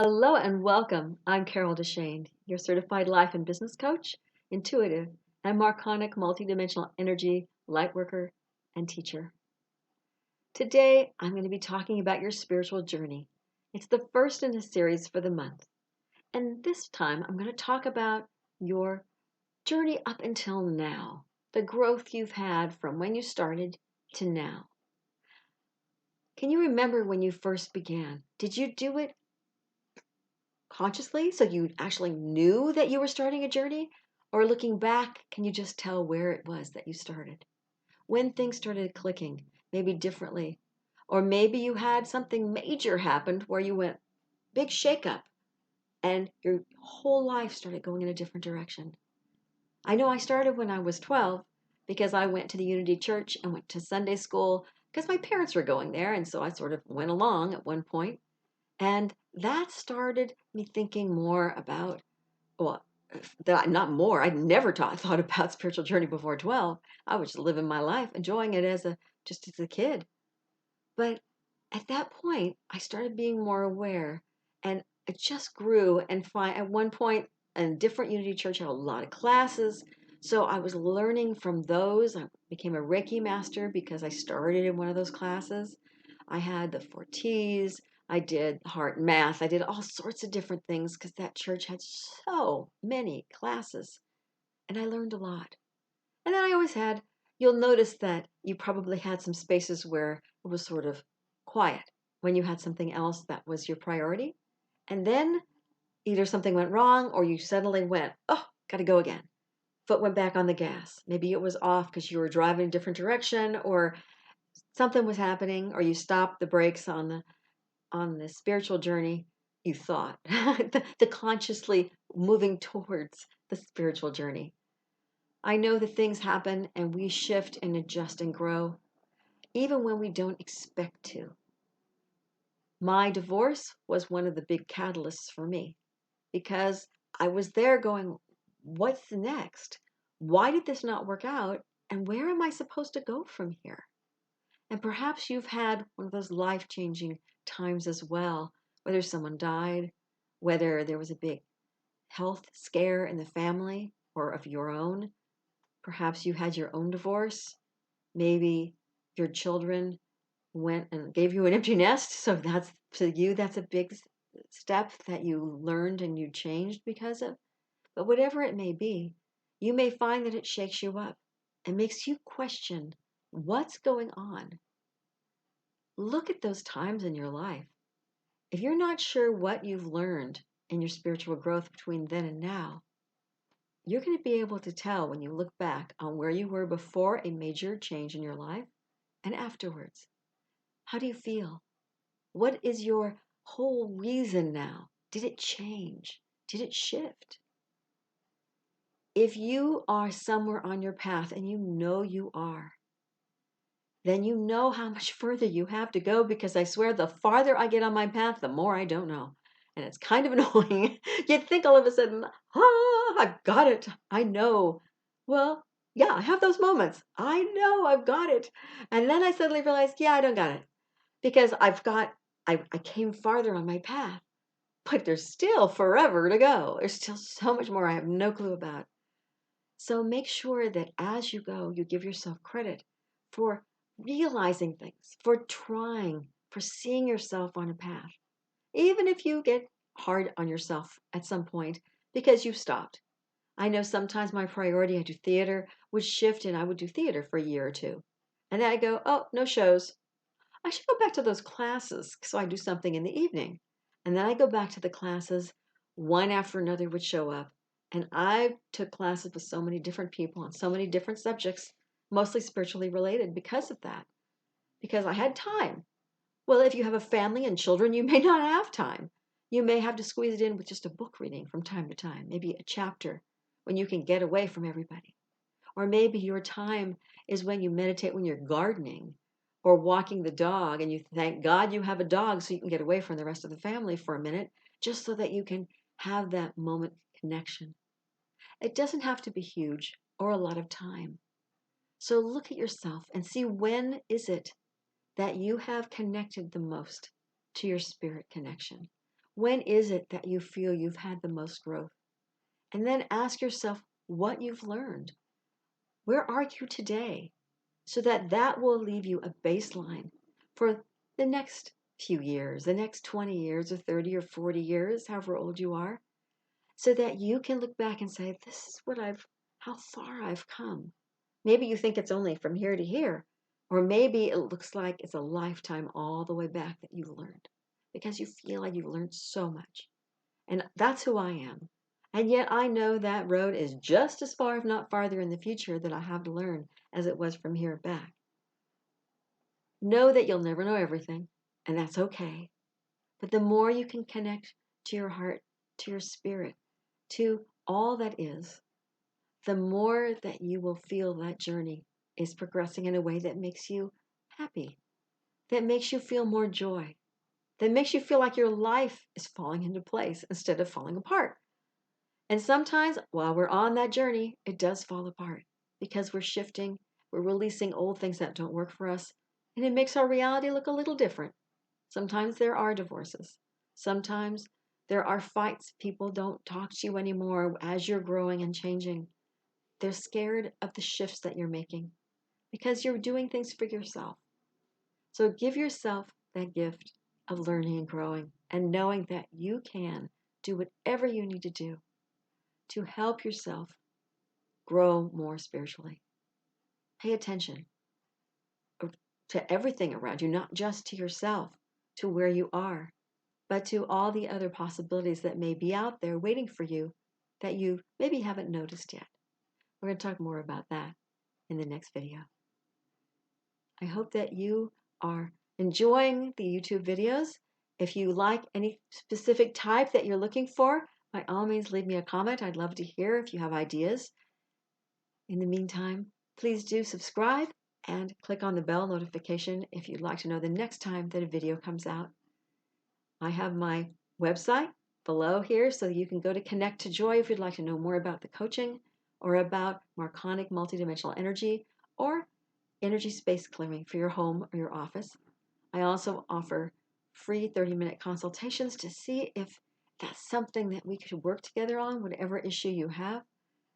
Hello and welcome. I'm Carol DeChaine, your certified life and business coach, intuitive, and Marconic multidimensional energy light worker and teacher. Today, I'm going to be talking about your spiritual journey. It's the first in a series for the month. And this time, I'm going to talk about your journey up until now, the growth you've had from when you started to now. Can you remember when you first began? Did you do it consciously so you actually knew that you were starting a journey? Or looking back, can you just tell where it was that you started? When things started clicking, maybe differently. Or maybe you had something major happened where you went big shakeup and your whole life started going in a different direction. I know I started when I was 12 because I went to the Unity Church and went to Sunday school because my parents were going there. And so I sort of went along at one point. And that started me thinking more about, well, not more. I'd never thought about spiritual journey before 12. I was just living my life, enjoying it just as a kid. But at that point, I started being more aware, and it just grew. And at one point, a different Unity Church had a lot of classes, so I was learning from those. I became a Reiki master because I started in one of those classes. I had the 4Ts. I did heart math. I did all sorts of different things because that church had so many classes, and I learned a lot. And then I always had, you'll notice that you probably had some spaces where it was sort of quiet when you had something else that was your priority. And then either something went wrong or you suddenly went, oh, got to go again. Foot went back on the gas. Maybe it was off because you were driving a different direction or something was happening or you stopped the brakes on the spiritual journey you thought, the consciously moving towards the spiritual journey. I know that things happen and we shift and adjust and grow, even when we don't expect to. My divorce was one of the big catalysts for me because I was there going, what's next? Why did this not work out? And where am I supposed to go from here? And perhaps you've had one of those life changing times as well, whether someone died, whether there was a big health scare in the family or of your own. Perhaps you had your own divorce. Maybe your children went and gave you an empty nest. So that's to you, that's a big step that you learned and you changed because of. But whatever it may be, you may find that it shakes you up and makes you question what's going on. Look at those times in your life. If you're not sure what you've learned in your spiritual growth between then and now, you're going to be able to tell when you look back on where you were before a major change in your life and afterwards. How do you feel? What is your whole reason now? Did it change? Did it shift? If you are somewhere on your path and you know you are, then you know how much further you have to go because I swear the farther I get on my path, the more I don't know. And it's kind of annoying. You'd think all of a sudden, I've got it. I know. Well, yeah, I have those moments. I know I've got it. And then I suddenly realized, yeah, I don't got it because I came farther on my path, but there's still forever to go. There's still so much more I have no clue about. So make sure that as you go, you give yourself credit for realizing things, for trying, for seeing yourself on a path. Even if you get hard on yourself at some point because you've stopped. I know sometimes my priority, I do theater, would shift and I would do theater for a year or two. And then I go, oh, no shows. I should go back to those classes. So I do something in the evening. And then I go back to the classes. One after another would show up. And I took classes with so many different people on so many different subjects, mostly spiritually related because of that, because I had time. Well, if you have a family and children, you may not have time. You may have to squeeze it in with just a book reading from time to time, maybe a chapter when you can get away from everybody. Or maybe your time is when you meditate when you're gardening or walking the dog and you thank God you have a dog so you can get away from the rest of the family for a minute just so that you can have that moment connection. It doesn't have to be huge or a lot of time. So look at yourself and see when is it that you have connected the most to your spirit connection? When is it that you feel you've had the most growth? And then ask yourself what you've learned. Where are you today? So that will leave you a baseline for the next few years, the next 20 years or 30 or 40 years, however old you are, so that you can look back and say, this is how far I've come. Maybe you think it's only from here to here, or maybe it looks like it's a lifetime all the way back that you've learned because you feel like you've learned so much. And that's who I am. And yet I know that road is just as far, if not farther, in the future that I have to learn as it was from here back. Know that you'll never know everything, and that's okay. But the more you can connect to your heart, to your spirit, to all that is, the more that you will feel that journey is progressing in a way that makes you happy, that makes you feel more joy, that makes you feel like your life is falling into place instead of falling apart. And sometimes while we're on that journey, it does fall apart because we're shifting, we're releasing old things that don't work for us, and it makes our reality look a little different. Sometimes there are divorces. Sometimes there are fights. People don't talk to you anymore as you're growing and changing. They're scared of the shifts that you're making because you're doing things for yourself. So give yourself that gift of learning and growing and knowing that you can do whatever you need to do to help yourself grow more spiritually. Pay attention to everything around you, not just to yourself, to where you are, but to all the other possibilities that may be out there waiting for you that you maybe haven't noticed yet. We're going to talk more about that in the next video. I hope that you are enjoying the YouTube videos. If you like any specific type that you're looking for, by all means, leave me a comment. I'd love to hear if you have ideas. In the meantime, please do subscribe and click on the bell notification if you'd like to know the next time that a video comes out. I have my website below here so you can go to Connect to Joy if you'd like to know more about the coaching or about Marconic multidimensional energy or energy space clearing for your home or your office. I also offer free 30-minute consultations to see if that's something that we could work together on, whatever issue you have.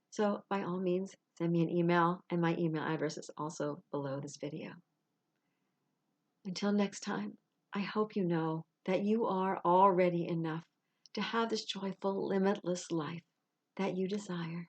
So by all means, send me an email, and my email address is also below this video. Until next time, I hope you know that you are already enough to have this joyful, limitless life that you desire.